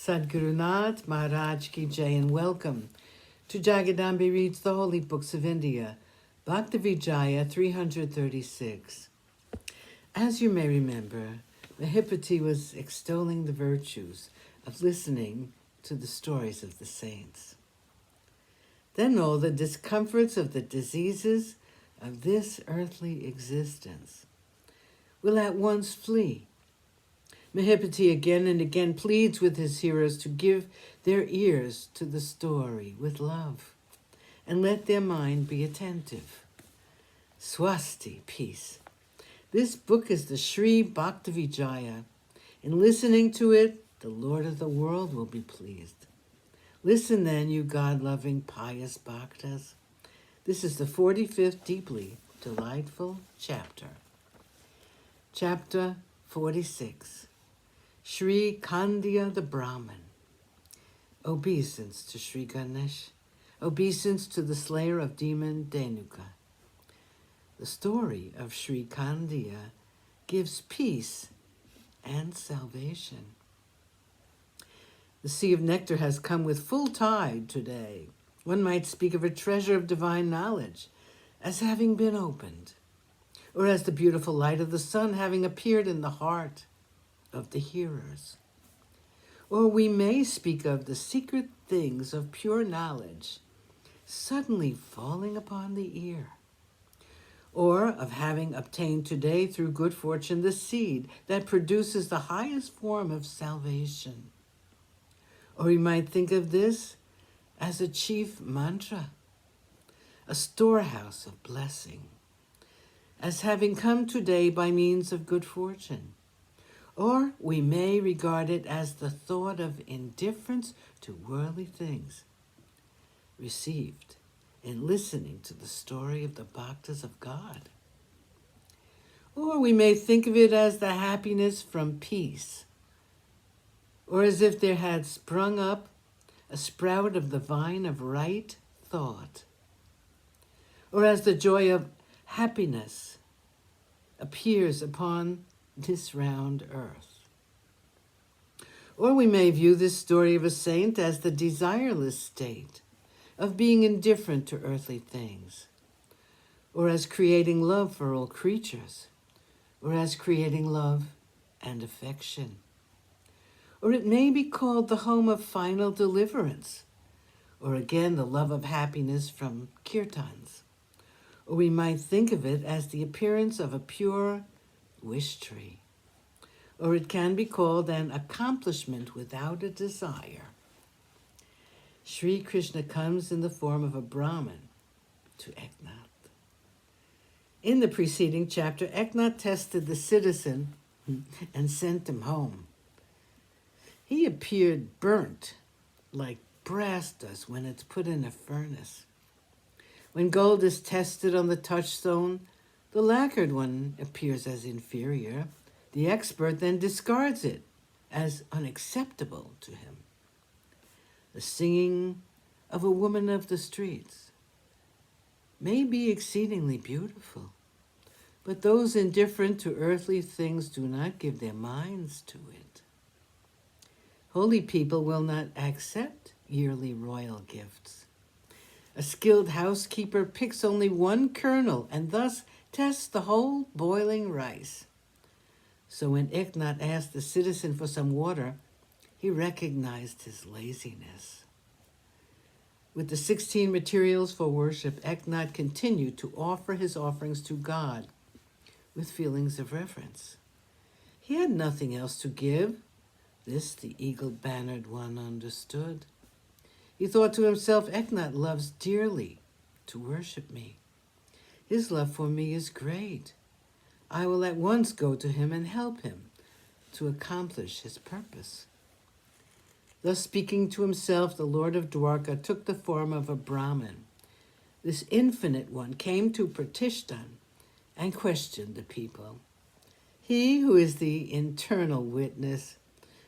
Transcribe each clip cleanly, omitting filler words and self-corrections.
Sadhguru Nath Maharaj Ki Jai, and welcome to Jagadambi Reads the Holy Books of India, Bhaktavijaya336. As you may remember, Mahipati was extolling the virtues of listening to the stories of the saints. Then all the discomforts of the diseases of this earthly existence will at once flee. Mahipati again and again pleads with his hearers to give their ears to the story with love and let their mind be attentive. Swasti, peace. This book is the Sri Bhaktavijaya. In listening to it, the Lord of the world will be pleased. Listen then, you God-loving, pious bhaktas. This is the 45th deeply delightful chapter. Chapter 46. Sri Kandya the Brahmin. Obeisance to Sri Ganesh. Obeisance to the slayer of demon Dhenuka. The story of Sri Kandya gives peace and salvation. The sea of nectar has come with full tide today. One might speak of a treasure of divine knowledge as having been opened, or as the beautiful light of the sun having appeared in the heart of the hearers. Or we may speak of the secret things of pure knowledge suddenly falling upon the ear, or of having obtained today through good fortune the seed that produces the highest form of salvation. Or we might think of this as a chief mantra, a storehouse of blessing, as having come today by means of good fortune. Or we may regard it as the thought of indifference to worldly things, received in listening to the story of the bhaktas of God. Or we may think of it as the happiness from peace, or as if there had sprung up a sprout of the vine of right thought, or as the joy of happiness appears upon this round earth. Or we may view this story of a saint as the desireless state of being indifferent to earthly things, or as creating love for all creatures, or as creating love and affection. Or it may be called the home of final deliverance, or again the love of happiness from kirtans. Or we might think of it as the appearance of a pure wish tree. Or it can be called an accomplishment without a desire. Sri Krishna comes in the form of a Brahmin to Eknath. In the preceding chapter, Eknath tested the citizen and sent him home. He appeared burnt like brass does when it's put in a furnace. When gold is tested on the touchstone, the lacquered one appears as inferior. The expert then discards it as unacceptable to him. The singing of a woman of the streets may be exceedingly beautiful, but those indifferent to earthly things do not give their minds to it. Holy people will not accept yearly royal gifts. A skilled housekeeper picks only one kernel and thus tests the whole boiling rice. So when Eknath asked the citizen for some water, he recognized his laziness. With the 16 materials for worship, Eknath continued to offer his offerings to God with feelings of reverence. He had nothing else to give. This the eagle-bannered one understood. He thought to himself, Eknath loves dearly to worship me. His love for me is great. I will at once go to him and help him to accomplish his purpose. Thus speaking to himself, the Lord of Dwarka took the form of a Brahmin. This infinite one came to Pratishthan and questioned the people. He who is the internal witness,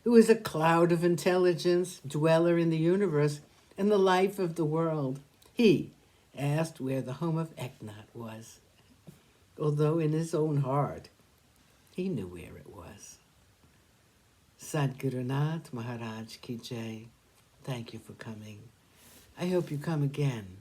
who is a cloud of intelligence, dweller in the universe and the life of the world, he asked where the home of Eknath was, although in his own heart he knew where it was. Sadhguru Nath Maharaj Ki Jai. Thank you for coming. I hope you come again.